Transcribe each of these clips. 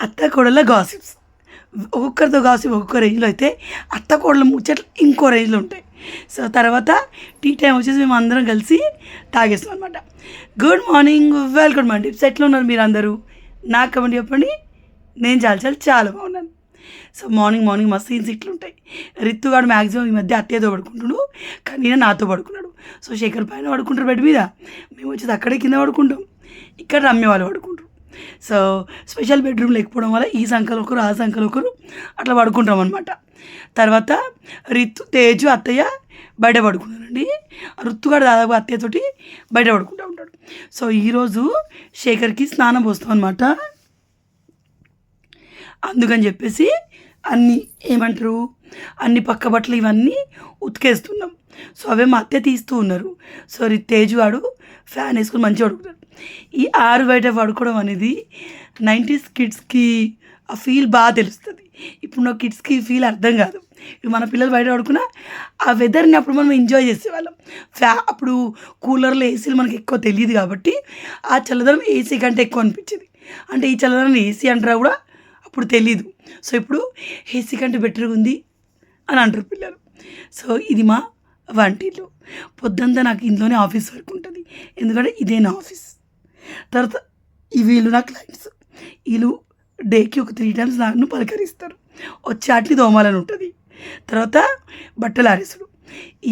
అత్త కోడళ్ళ gossips. ఒక్కొక్కరితో gossip ఒక్కొక్క రేంజ్లో అయితే అత్త కోడళ్ళ ముచ్చట్లు ఇంకో రేంజ్లో ఉంటాయి. సో తర్వాత టీ టైం వచ్చేసి మేము అందరం కలిసి తాగేస్తాం అనమాట. గుడ్ మార్నింగ్, వెల్కమ్ అండి. ఎట్లా ఉన్నారు మీరు అందరూ? నాకు కమెంట్ చెప్పండి. నేను చాలా చాలా చాలా బాగున్నాను. సో మార్నింగ్ మస్తు సీన్స్ ఇట్లుంటాయి. రిత్తుగాడు మ్యాక్సిమం ఈ మధ్య అత్తయ్యతో పడుకుంటున్నాడు, కానీ నేను నాతో పడుకున్నాడు. సో శేఖర్ పైన పడుకుంటారు బెడ్ మీద, మేము వచ్చేది అక్కడే కింద పడుకుంటాం. ఇక్కడ రమ్య వాళ్ళు పడుకుంటారు. సో స్పెషల్ బెడ్రూమ్ లేకపోవడం వల్ల ఈ సంఖ్యలో ఒకరు ఆ సంఖ్యలో ఒకరు అట్లా పడుకుంటాం అనమాట. తర్వాత తేజు అత్తయ్య బయట పడుకున్నారండి. రుత్తుగాడు దాదాపు అత్తయ్యతోటి బయట పడుకుంటూ ఉంటాడు. సో ఈరోజు శేఖర్కి స్నానం పోస్తాం అనమాట. అందుకని చెప్పేసి అన్ని పక్క బట్టలు ఇవన్నీ ఉతికేస్తున్నాం. సో అవే మా అత్తయ్య తీస్తూ ఉన్నారు. సో తేజు వాడు ఫ్యాన్ వేసుకొని మంచిగా పడుకున్నాడు. ఈ ఆరు బయట పడుకోవడం అనేది 90s కిడ్స్కి ఆ ఫీల్ బాగా తెలుస్తుంది. ఇప్పుడు కిడ్స్కి ఫీల్ అర్థం కాదు. ఇప్పుడు మన పిల్లలు బయట పడుకున్నా ఆ వెదర్ని అప్పుడు మనం ఎంజాయ్ చేసేవాళ్ళం. అప్పుడు కూలర్లు ఏసీలు మనకి ఎక్కువ తెలియదు కాబట్టి ఆ చల్లదనం ఏసీ కంటే ఎక్కువ అనిపించేది. అంటే ఈ చల్లదనం ఏసీ అంటారా కూడా అప్పుడు తెలీదు. సో ఇప్పుడు ఏసీ కంటే బెటర్గా ఉంది అని అంటారు పిల్లలు. సో ఇది మా వంటిల్లు. పొద్దుంతా నాకు ఇంట్లోనే ఆఫీస్ వర్క్ ఉంటుంది, ఎందుకంటే ఇదే నా ఆఫీస్. తర్వాత వీళ్ళు నా క్లయింట్స్. వీళ్ళు డేకి ఒక 3 times నన్ను పలకరిస్తారు. వచ్చి అట్లీ దోమాలని ఉంటుంది. తర్వాత బట్టలు ఆరేసుడు.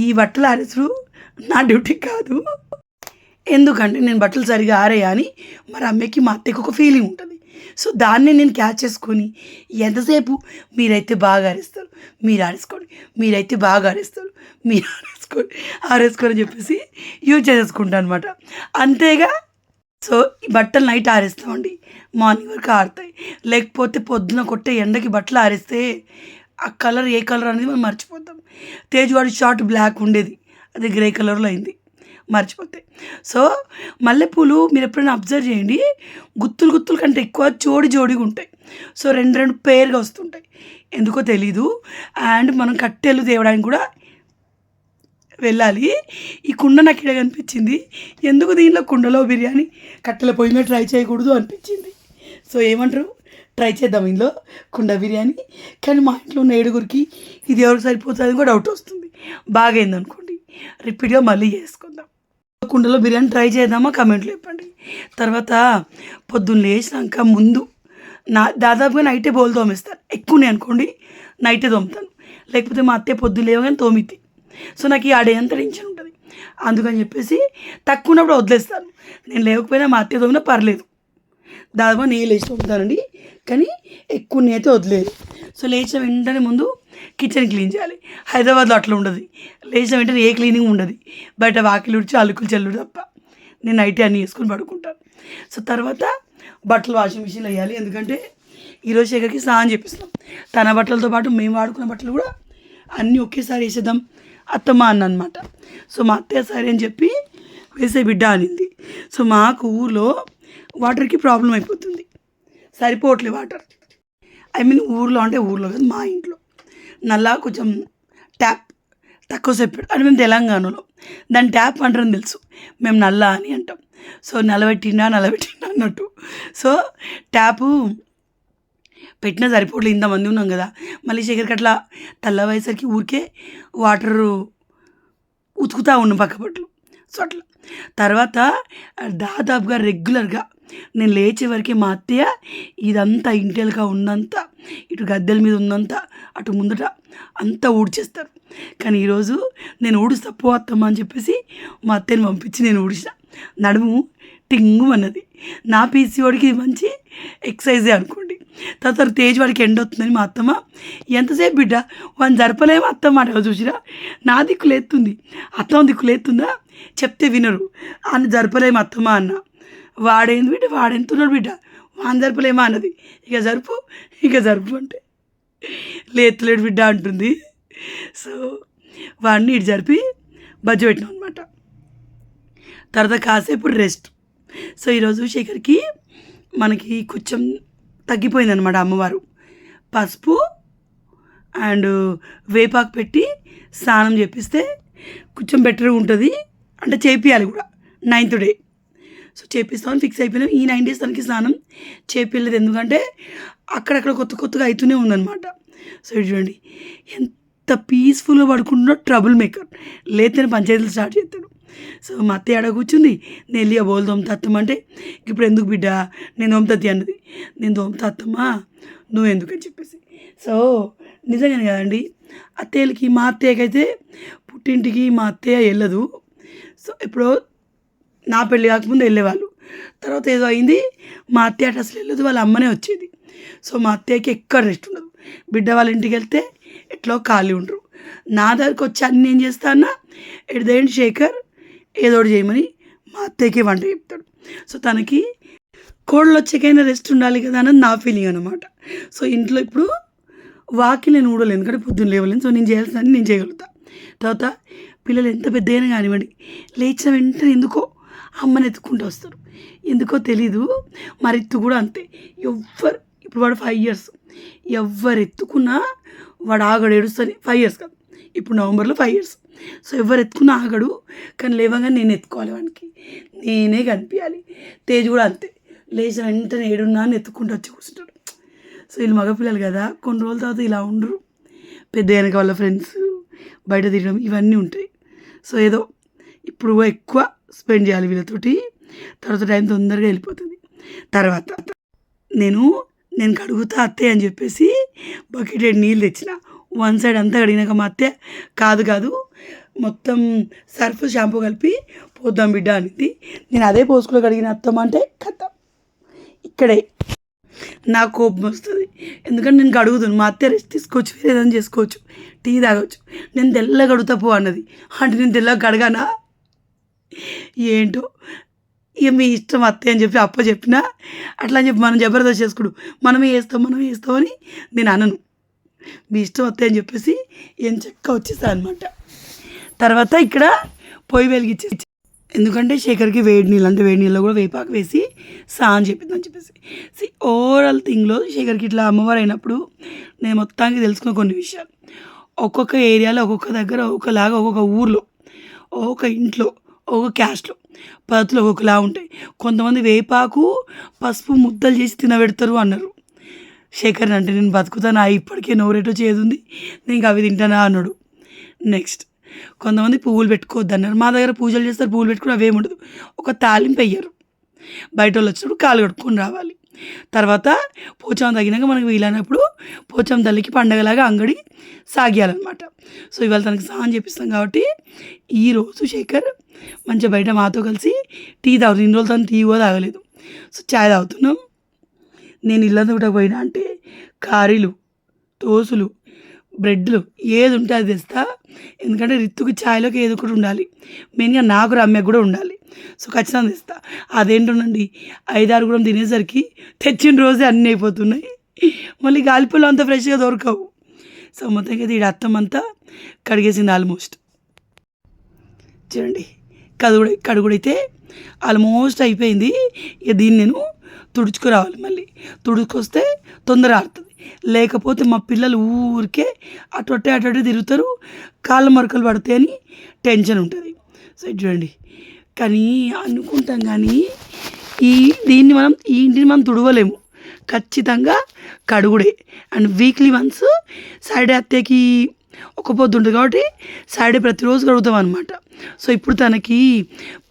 ఈ బట్టలు ఆరేసుడు నా డ్యూటీ కాదు, ఎందుకంటే నేను బట్టలు సరిగా ఆరేయా అని మరి అమ్మకి మా అత్తకి ఒక ఫీలింగ్ ఉంటుంది. సో దాన్ని నేను క్యాచ్ చేసుకొని ఎంతసేపు మీరైతే బాగా ఆరేస్తారు, మీరు ఆరేసుకోండి, మీరైతే బాగా ఆరేస్తారు, మీరు ఆరేసుకొని చెప్పేసి యూజ్ చేసేసుకుంటాను అనమాట. అంతేగా. సో ఈ బట్టలు నైట్ ఆరేస్తామండి, మార్నింగ్ వరకు ఆరుతాయి. లేకపోతే పొద్దున కొట్టే ఎండకి బట్టలు ఆరేస్తే ఆ కలర్ ఏ కలర్ అనేది మనం మర్చిపోతాం. తేజువాడి షార్ట్ బ్లాక్ ఉండేది, అది గ్రే కలర్లో అయింది, మర్చిపోతాయి. సో మల్లెపూలు మీరు ఎప్పుడైనా అబ్జర్వ్ చేయండి, గుత్తులు కంటే ఎక్కువ జోడిగా ఉంటాయి. సో 2 పేరుగా వస్తుంటాయి, ఎందుకో తెలీదు. అండ్ మనం కట్టెలు తేవడానికి కూడా వెళ్ళాలి. ఈ కుండ నాకు ఇక్కడ కనిపించింది, ఎందుకు దీనిలో కుండలో బిర్యానీ కట్టెల పొయ్యి మీద ట్రై చేయకూడదు అనిపించింది. సో ఏమంటారు, ట్రై చేద్దాం ఇందులో కుండ బిర్యానీ. కానీ మా ఇంట్లో ఉన్న 7గురికి ఇది ఎవరికి సరిపోతుంది కూడా డౌట్ వస్తుంది. బాగైంది అనుకోండి, రిపీట్గా మళ్ళీ చేసుకుందాం. కుండలో బిర్యానీ ట్రై చేద్దామా, కమెంట్లు చెప్పండి. తర్వాత పొద్దున్న లేచినాక ముందు దాదాపుగా నైటే బోల్ తోమేస్తాను. ఎక్కువనే అనుకోండి నైటే తోముతాను, లేకపోతే మా అత్తయ్య పొద్దున్న లేవగానే తోమిద్ది. సో నాకు ఈ ఆడే అంత టెన్షన్ ఉంటుంది. అందుకని చెప్పేసి తక్కువ ఉన్నప్పుడు వదిలేస్తాను. నేను లేకపోయినా మా అత్తయ్య తోమినా పర్లేదు, దాదాపు నేను లేచి తోముతానండి. కానీ ఎక్కువ నేనైతే వదిలేదు. సో లేచిన వెంటనే ముందు కిచెన్ క్లీన్ చేయాలి. హైదరాబాద్లో అట్లా ఉండదు, లేచిన వెంటనే ఏ క్లీనింగ్ ఉండదు. బయట వాకిలు ఉడిచి అలుకులు చల్లుడు తప్ప నేను నైటే అన్నీ వేసుకొని పడుకుంటాను. సో తర్వాత బట్టలు వాషింగ్ మిషన్లో వేయాలి, ఎందుకంటే ఈరోజు శేఖర్కి స్నానం చేపిస్తాం. తన బట్టలతో పాటు మేము వాడుకున్న బట్టలు కూడా అన్నీ ఒకేసారి వేసేద్దాం అత్తమ్మ అన్నమాట. సో మా అత్తయ్య సరే అని చెప్పి వేసే బిడ్డ అనింది. సో మాకు ఊర్లో వాటర్కి ప్రాబ్లం అయిపోతుంది, సరిపోవట్లేదు వాటర్. ఊర్లో కాదు, మా ఇంట్లో నల్లా కొంచెం ట్యాప్ తక్కువ సేపు అని మేము తెలంగాణలో దాన్ని ట్యాప్ అంటారని తెలుసు, మేము నల్లా అని అంటాం. సో నలబెట్టిండా అన్నట్టు. సో ట్యాపు పెట్టినా సరిపోవట్లేదు, ఇంతమంది ఉన్నాం కదా. మళ్ళీ శేఖర్కి అట్లా తెల్లవయేసరికి ఊరికే వాటరు ఉతుకుతూ ఉన్నాం పక్క బట్టలు. సో అట్లా తర్వాత దాదాపుగా రెగ్యులర్గా నేను లేచే వరకే మా అత్తయ్య ఇదంతా ఇంటెలుగా ఉందంతా, ఇటు గద్దెల మీద ఉందంతా, అటు ముందట అంతా ఊడ్చేస్తారు. కానీ ఈరోజు నేను ఊడుస్తా పో అత్తమ్మ అని చెప్పేసి మా అత్తయ్యని పంపించి నేను ఊడిసిన. నడుము టింగు అన్నది. నా పీసీవాడికి ఇది మంచి ఎక్సర్సైజే అనుకోండి. తర్వాత తేజ్ వాడికి ఎండ వస్తుందని మా అత్తమ్మ ఎంతసేపు బిడ్డ వాడిని జరపలేమో అత్తమ్మ అంటే చూసిరా, నా దిక్కు లేస్తుంది, అత్తమ్మ దిక్కు లేస్తుందా చెప్తే వినరు, అని జరపలేము అత్తమ్మ అన్న. వాడేంది బిడ్డ, వాడెంతున్నాడు బిడ్డ, వాని జరపలేమా అన్నది. ఇక జరుపు అంటే లేతలేడు బిడ్డ అంటుంది. సో వాడిని ఇటు జరిపి బజ్జ పెట్టినాం అనమాట. తర్వాత కాసేపు రెస్ట్. సో ఈరోజు శేఖర్కి మనకి కొంచెం తగ్గిపోయిందనమాట. అమ్మవారు పసుపు అండ్ వేపాకు పెట్టి స్నానం చేపిస్తే కొంచెం బెటర్గా ఉంటుంది, అంటే చేపియాలి కూడా 9th డే. సో చేపిస్తామని ఫిక్స్ అయిపోయినాం. ఈ 9 days తనకి స్నానం చేపియలేదు, ఎందుకంటే అక్కడక్కడ కొత్తగా అవుతూనే ఉందన్నమాట. సో ఇది చూడండి ఎంత పీస్ఫుల్గా పడుకుంటున్నా, ట్రబుల్ మేకర్, లేతేనే పంచాయతీలు స్టార్ట్ చేస్తాడు. సో మా అత్తయ్య ఆడ కూర్చుంది, నేను వెళ్ళి ఆ బోల్ తోమతత్తమ్మంటే, ఇప్పుడు ఎందుకు బిడ్డ నేను తోమతత్తి అన్నది. నేను తోమతత్తమ్మా నువ్వు ఎందుకని చెప్పేసి. సో నిజంగానే కదండి, అత్తయ్యలకి, మా అత్తయ్యకైతే పుట్టింటికి మా అత్తయ్య వెళ్ళదు. సో ఇప్పుడు నా పెళ్ళి కాకముందు వెళ్ళేవాళ్ళు, తర్వాత ఏదో అయింది, మా అత్తయ్య అటు అసలు వెళ్ళదు, వాళ్ళ అమ్మనే వచ్చేది. సో మా అత్తయ్యకి ఎక్కడ రెస్ట్ ఉండదు, బిడ్డ వాళ్ళ ఇంటికి వెళ్తే ఎట్లా ఖాళీ ఉండరు. నా దగ్గరికి వచ్చి అన్నీ ఏం చేస్తా అన్న, ఎట్ ద ఎండ్ శేఖర్ ఏదో ఒకటి చేయమని మా అత్తయ్యకి వంట చెప్తాడు. సో తనకి కోళ్ళు వచ్చేకైనా రెస్ట్ ఉండాలి కదా అన్నది నా ఫీలింగ్ అనమాట. సో ఇంట్లో ఇప్పుడు వాకిలి నేను ఊడలేను, ఎందుకంటే పొద్దున్న లేవలేను. సో నేను చేయాల్సిందని నేను చేయగలుగుతా. తర్వాత పిల్లలు ఎంత పెద్ద అయినా కానివ్వండి, లేచిన వెంటనే ఎందుకో అమ్మని ఎత్తుకుంటూ వస్తారు, ఎందుకో తెలీదు. మా రిత్తు కూడా అంతే. ఇప్పుడు వాడు 5 years, ఎవరు ఎత్తుకున్నా వాడు ఆగడు, ఏడుస్తుంది. 5 years కాదు, ఇప్పుడు నవంబర్లో 5 years. సో ఎవరు ఎత్తుకున్నా ఆగడు, కానీ లేవగా నేను ఎత్తుకోవాలి, వానికి నేనే కనిపించాలి. తేజ్ కూడా అంతే, లేచిన వెంటనే ఏడున్నా అని ఎత్తుకుంటూ వచ్చి కూర్చుంటాడు. సో వీళ్ళు మగపిల్లలు కదా, కొన్ని రోజుల తర్వాత ఇలా ఉండరు, పెద్ద వెనక వాళ్ళ ఫ్రెండ్స్, బయట తిరగడం ఇవన్నీ ఉంటాయి. సో ఏదో ఇప్పుడు ఎక్కువ స్పెండ్ చేయాలి వీళ్ళతోటి, తర్వాత టైం తొందరగా వెళ్ళిపోతుంది. తర్వాత నేను కడుగుతా అత్తయ్య అని చెప్పేసి బకెట్ నీళ్ళు తెచ్చిన, 1 side అంతా కడిగినాక మా అత్తయ్య కాదు మొత్తం సర్ఫ్ షాంపూ కలిపి పోద్దాం బిడ్డ అనేది. నేను అదే పోసుకులో కడిగిన అత్తమ్మ అంటే కథ ఇక్కడే నాకు కోపం వస్తుంది, ఎందుకంటే నేను కడుగుతాను, మా అత్తయ్య రెస్ట్ తీసుకోవచ్చు, వేరే ఏదైనా చేసుకోవచ్చు, టీ తాగొచ్చు. నేను తెల్లగా కడుగుతా పో అన్నది, అంటే నేను తెల్లగా కడగానా ఏంటో, ఇక మీ ఇష్టం అత్తయ్య అని చెప్పి అప్ప చెప్పినా అట్లా అని చెప్పి మనం జబర్దస్త్ చేసుకుడు, మనమే చేస్తామని నేను అనను. మీ ఇష్టం అత్తయ్య అని చెప్పేసి ఏం చెక్క వచ్చేసా అనమాట. తర్వాత ఇక్కడ పొయ్యి వెలిగించేసి, ఎందుకంటే శేఖర్కి వేడి నీళ్ళలో కూడా వేపాకు వేసి స్నానం చేపిద్దామని చెప్పేసి. ఓవరాల్ థింగ్లో శేఖర్కి ఇట్లా అమ్మవారు అయినప్పుడు నేను మొత్తానికి తెలుసుకున్న కొన్ని విషయాలు, ఒక్కొక్క ఏరియాలో, ఒక్కొక్క దగ్గర, ఒక్కొక్కలాగా, ఒక్కొక్క ఊర్లో, ఒక్కొక్క ఇంట్లో, ఒక్కొక్క క్యాస్ట్లో పద్ధతులు ఒక్కొక్కలా ఉంటాయి. కొంతమంది వేపాకు పసుపు ముద్దలు చేసి తినబెడతారు అన్నారు. శేఖర్ అంటే నేను బతుకుతానా, ఇప్పటికే నోరేటో చేదుంది, నేను ఇంకా అవి తింటానా అన్నాడు. నెక్స్ట్ కొంతమంది పువ్వులు పెట్టుకోవద్దు అన్నారు. మా దగ్గర పూజలు చేస్తారు, పువ్వులు పెట్టుకుని అవేమి ఉండదు, ఒక తాలింపు వేయరు, బయట వాళ్ళు వచ్చినప్పుడు కాలు కడుక్కొని రావాలి. తర్వాత పోచమ్మ తగినాక మనకు వీలైనప్పుడు పోచమ్మ తల్లికి పండగలాగా అంగడి సాగియాలన్నమాట. సో ఇవాళ తనకి స్నానం చేపిస్తాం కాబట్టి ఈరోజు శేఖర్ మంచిగా బయట మాతో కలిసి టీ తాగుతుంది. ఇన్ని రోజులు తను టీ కూడా తాగలేదు. సో చాయ్ తాగుతున్నాం. నేను ఇల్లంతా కూడా పోయినా అంటే కారీలు, తోసులు, బ్రెడ్లు ఏది ఉంటే అది తెస్తా, ఎందుకంటే రిత్తుకి ఛాయ్లోకి ఏదో ఒకటి ఉండాలి, మెయిన్గా నాకు రమ్యకు కూడా ఉండాలి. సో ఖచ్చితంగా తెస్తా. అదేంటోనండి 5-6 కూడా తినేసరికి తెచ్చిన రోజే అన్నీ అయిపోతున్నాయి, మళ్ళీ గాలిపూలు అంత ఫ్రెష్గా దొరకవు. సో మొత్తంగా ఈ అత్తమంతా కడిగేసింది ఆల్మోస్ట్. చూడండి కడుగుడైతే ఆల్మోస్ట్ అయిపోయింది. ఇక దీన్ని నేను తుడుచుకురావాలి, మళ్ళీ తుడుచుకొస్తే తొందర ఆడుతుంది, లేకపోతే మా పిల్లలు ఊరికే అటు తిరుగుతారు, కాళ్ళ మరకలు పడతాయని టెన్షన్ ఉంటుంది. సో చూడండి, కానీ అనుకుంటాం కానీ ఈ ఇంటిని మనం తుడవలేము, ఖచ్చితంగా కడుగుడే. అండ్ వీక్లీ వన్స్ సాటర్డే అత్తయ్యకి ఒక పొద్దు ఉంటుంది కాబట్టి సాటర్డే ప్రతిరోజు కడుగుతాం అనమాట. సో ఇప్పుడు తనకి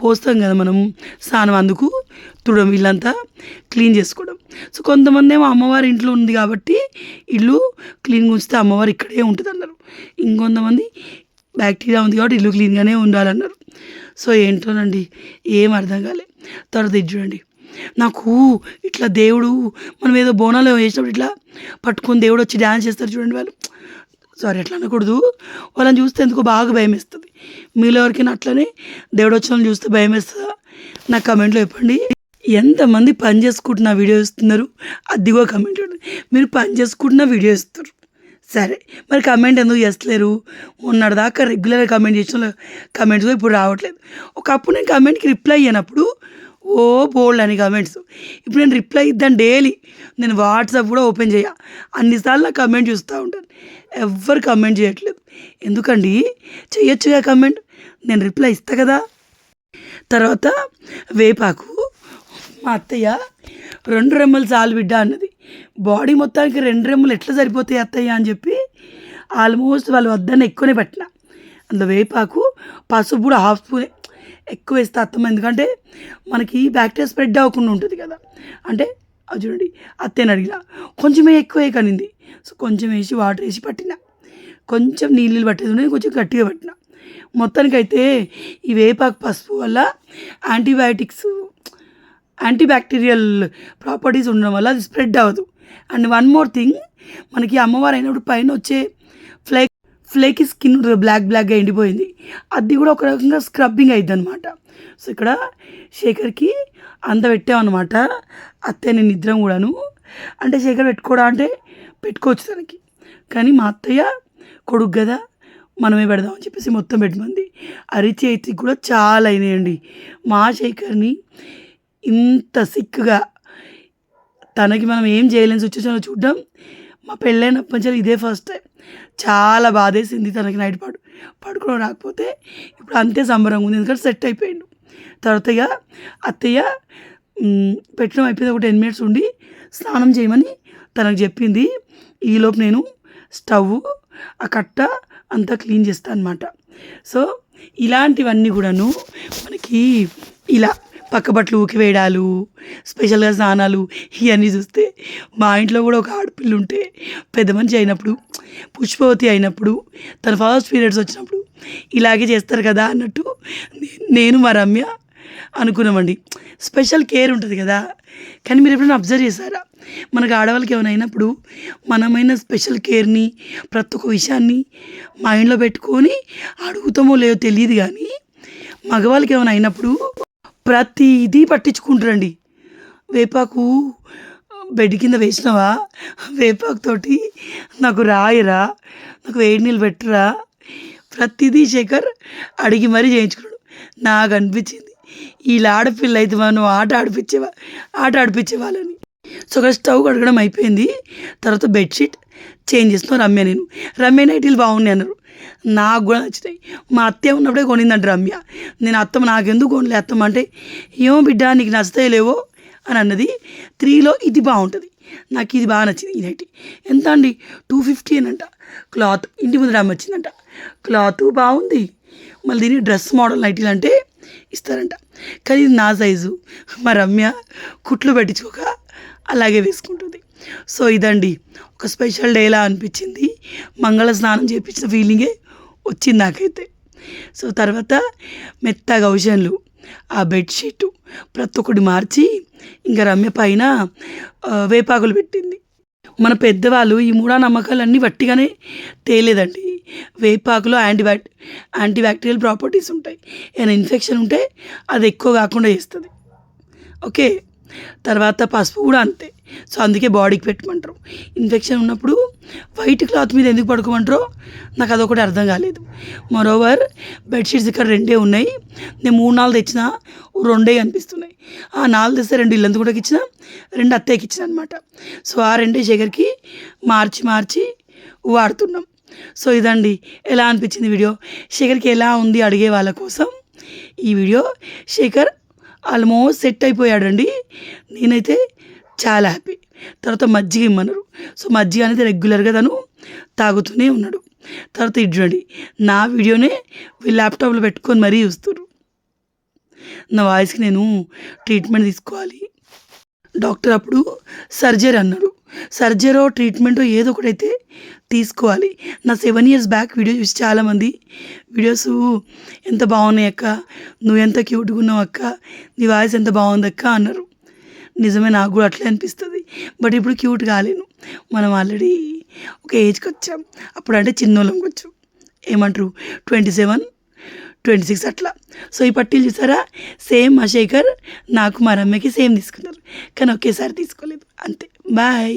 పోస్తాం కదా మనం స్నానం, అందుకు తుడడం, ఇల్లంతా క్లీన్ చేసుకోవడం. సో కొంతమంది ఏమో అమ్మవారి ఇంట్లో ఉంది కాబట్టి ఇల్లు క్లీన్గా ఉంచితే అమ్మవారు ఇక్కడే ఉంటుంది అన్నారు, ఇంకొంతమంది బ్యాక్టీరియా ఉంది కాబట్టి ఇల్లు క్లీన్గానే ఉండాలన్నారు. సో ఏంటోనండి ఏం అర్థం కాలే. తర్వాత ఇది చూడండి, నాకు ఇట్లా దేవుడు మనం ఏదో బోనాలు వేసినప్పుడు ఇట్లా పట్టుకొని దేవుడు వచ్చి డ్యాన్స్ చేస్తారు చూడండి, వాళ్ళు అట్లా అనకూడదు, వాళ్ళని చూస్తే ఎందుకో బాగా భయం వేస్తుంది. మీలో ఎవరికైనా అట్లనే దేవుడు వచ్చిన వాళ్ళని చూస్తే భయం వేస్తుందా? నాకు కమెంట్లో చెప్పండి. ఎంతమంది పని చేసుకుంటున్న వీడియో ఇస్తున్నారు, అదిగో కమెంట్ చూడండి. మీరు పని చేసుకుంటున్న వీడియో ఇస్తారు సరే, మరి కమెంట్ ఎందుకు చేస్తలేరు? మొన్నటిదాకా రెగ్యులర్గా కమెంట్ చేసిన కమెంట్స్ ఇప్పుడు రావట్లేదు. ఒకప్పుడు నేను కమెంట్కి రిప్లై అయ్యినప్పుడు బోల్డ్ అని కమెంట్స్, ఇప్పుడు నేను రిప్లై ఇద్దాను డైలీ. నేను వాట్సాప్ కూడా ఓపెన్ చేయ, అన్నిసార్లు నాకు కమెంట్ చూస్తూ ఉంటాను, ఎవ్వరు కమెంట్ చేయట్లేదు. ఎందుకండి? చేయొచ్చుగా కమెంట్, నేను రిప్లై ఇస్తా కదా. తర్వాత వేపాకు మా అత్తయ్య 2 రెమ్మలు చాలు బిడ్డ అన్నది. బాడీ మొత్తానికి 2 రెమ్మలు ఎట్లా సరిపోతాయి అత్తయ్య అని చెప్పి ఆల్మోస్ట్ వాళ్ళు వద్దన్న ఎక్కువనే పెట్టిన. అందులో వేపాకు, పసుపు కూడా హాఫ్ స్పూనే ఎక్కువ వేస్తే అత్తమ్మ, ఎందుకంటే మనకి బ్యాక్టీరియా స్ప్రెడ్ అవ్వకుండా ఉంటుంది కదా. అంటే అది చూడండి, అత్తయ్యని అడిగిన కొంచెమే ఎక్కువ కనింది. సో కొంచెం వేసి వాటర్ వేసి పట్టిన, కొంచెం నీళ్ళు పట్టేది ఉండేది, కొంచెం గట్టిగా పట్టిన. మొత్తానికైతే ఈ వేపాకు పసుపు వల్ల యాంటీ బ్యాక్టీరియల్ ప్రాపర్టీస్ ఉండడం వల్ల అది స్ప్రెడ్ అవ్వదు. అండ్ వన్ మోర్ థింగ్, మనకి అమ్మవారు అయినప్పుడు పైన వచ్చే ఫ్లేకి స్కిన్ బ్లాక్గా ఎండిపోయింది, అది కూడా ఒక రకంగా స్క్రబ్బింగ్ అయింది అనమాట. సో ఇక్కడ శేఖర్కి అంత పెట్టామన్నమాట, అత్తయ్య నేను నిద్రం కూడాను. అంటే శేఖర్ పెట్టుకోవడా అంటే పెట్టుకోవచ్చు తనకి, కానీ మా అత్తయ్య కొడుకు కదా మనమే పెడదామని చెప్పేసి మొత్తం పెట్టమంది. అరిచి అయితే కూడా చాలా అయినాయండి. మా శేఖర్ని ఇంత సిక్గా తనకి మనం ఏం చేయలేని సిచ్యువేషన్లో చూడడం మా పెళ్ళైనప్పటి నుంచి ఇదే ఫస్ట్ టైం. చాలా బాధేసింది తనకి. నైట్ పడుకోవడం రాకపోతే ఇప్పుడు అంతే సంబరంగా ఉంది, ఎందుకంటే సెట్ అయిపోయిండు. తర్వాత ఇక అత్తయ్య పెట్టడం అయిపోయింది, ఒక 10 మినిట్స్ ఉండి స్నానం చేయమని తనకు చెప్పింది. ఈలోపు నేను స్టవ్ ఆ కట్ట అంతా క్లీన్ చేస్తాను అనమాట. సో ఇలాంటివన్నీ కూడాను మనకి ఇలా పక్క బట్టలు ఊకి వేయడాలు, స్పెషల్గా స్నానాలు, ఇవన్నీ చూస్తే మా ఇంట్లో కూడా ఒక ఆడపిల్ల ఉంటే పెద్ద మనిషి అయినప్పుడు, పుష్పవతి అయినప్పుడు, తన ఫస్ట్ పీరియడ్స్ వచ్చినప్పుడు ఇలాగే చేస్తారు కదా అన్నట్టు నేను మా రమ్య అనుకున్నామండి. స్పెషల్ కేర్ ఉంటుంది కదా. కానీ మీరు ఎప్పుడైనా అబ్జర్వ్ చేశారా, మనకు ఆడవాళ్ళకి ఏమైనా అయినప్పుడు మనమైన స్పెషల్ కేర్ని, ప్రతి ఒక్క విషయాన్ని మైండ్లో పెట్టుకొని అడుగుతామో లేదో తెలియదు, కానీ మగవాళ్ళకి ఏమైనా అయినప్పుడు ప్రతిదీ పట్టించుకుంటారండి. వేపాకు బెడ్ కింద వేసినావా, వేపాకుతోటి నాకు రాయరా, నాకు వేడి నీళ్ళు పెట్టరా, ప్రతిదీ శేఖర్ అడిగి మరీ చేయించుకున్నాడు. నాకు అనిపించింది వీళ్ళ ఆడపిల్ల అయితే మనం ఆట ఆడిపించేవాళ్ళని. సో అక్కడ స్టవ్ కడగడం అయిపోయింది. తర్వాత బెడ్షీట్ చేంజ్ చేస్తున్నాం రమ్య నైటీలు బాగున్నాయి అన్నారు, నాకు కూడా నచ్చినాయి. మా అత్తయ్య ఉన్నప్పుడే కొనిందంట రమ్య. నేను అత్తమ్మ నాకెందుకు కొనలే అత్తమ్మ అంటే, ఏమో బిడ్డ నీకు నచ్చుతాయి లేవో అని అన్నది. 3లో ఇది బాగుంటుంది, నాకు ఇది బాగా నచ్చింది. ఈ నైటీ ఎంత అండి, 250 అనంట. క్లాత్ ఇంటి ముందు రమ్మ వచ్చిందంట, క్లాత్ బాగుంది. మళ్ళీ దీన్ని డ్రెస్ మోడల్ నైటీలు అంటే ఇస్తారంట, కానీ ఇది నా సైజు. మా రమ్య కుట్లు పెట్టించుకోక అలాగే వేసుకుంటుంది. సో ఇదండి ఒక స్పెషల్ డేలా అనిపించింది. మంగళ స్నానం చేయించిన ఫీలింగే వచ్చింది నాకైతే. సో తర్వాత మెత్తగా ఔషన్లు, ఆ బెడ్షీటు ప్రతి ఒక్కటి మార్చి ఇంకా రమ్య పైన వేపాకులు పెట్టింది. మన పెద్దవాళ్ళు ఈ మూఢనమ్మకాలన్నీ వట్టిగానే తేలేదండి. వేపాకులో యాంటీ బ్యాక్టీరియల్ ప్రాపర్టీస్ ఉంటాయి. ఏమైనా ఇన్ఫెక్షన్ ఉంటే అది ఎక్కువ కాకుండా చేస్తుంది. ఓకే, తర్వాత పసుపు కూడా అంతే. సో అందుకే బాడీకి పెట్టమంటారు. ఇన్ఫెక్షన్ ఉన్నప్పుడు వైట్ క్లాత్ మీద ఎందుకు పడుకోమంటారో నాకు అదొకటి అర్థం కాలేదు. మరోవర్ బెడ్షీట్స్ ఇక్కడ 2 ఉన్నాయి, నేను 3-4 తెచ్చినా 2 అనిపిస్తున్నాయి. ఆ 4 తెస్తే 2 ఇల్లంతా కూడా ఇచ్చిన, 2 అత్తయ్యకి ఇచ్చిన అనమాట. సో ఆ 2 శేఖర్కి మార్చి వాడుతున్నాం. సో ఇదండి ఎలా అనిపించింది వీడియో, శేఖర్కి ఎలా ఉంది అడిగే వాళ్ళ కోసం ఈ వీడియో. శేఖర్ ఆల్మోస్ట్ సెట్ అయిపోయాడండి, నేనైతే చాలా హ్యాపీ. తర్వాత మజ్జిగ ఇమ్మన్నారు. సో మజ్జిగ అనేది రెగ్యులర్గా తను తాగుతూనే ఉన్నాడు. తర్వాత ఇది చూడండి, నా వీడియోనే వీళ్ళు ల్యాప్టాప్లో పెట్టుకొని మరీ చూస్తారు. నా వాయిస్కి నేను ట్రీట్మెంట్ తీసుకోవాలి. డాక్టర్ అప్పుడు సర్జరీ అన్నాడు, సర్జరో ట్రీట్మెంటో ఏదో ఒకటైతే తీసుకోవాలి. నా 7 years బ్యాక్ వీడియో చూసి చాలామంది వీడియోస్ ఎంత బాగున్నాయి అక్క, నువ్వు ఎంత క్యూట్గా ఉన్నావు అక్క, నీ వాయిస్ ఎంత బాగుంది అక్క అన్నారు. నిజమే, నాకు కూడా అట్లే అనిపిస్తుంది. బట్ ఇప్పుడు క్యూట్ కాలేను, మనం ఆల్రెడీ ఒక ఏజ్కి వచ్చాం. అప్పుడు అంటే చిన్నోళ్ళం కొంచెం ఏమంటారు 27, 26 అట్లా. సో ఈ పట్టీలు చూసారా, సేమ్ మా శేఖర్ నాకు మా రమ్యకి సేమ్ తీసుకున్నారు, కానీ ఒకేసారి తీసుకోలేదు. అంతే, బాయ్.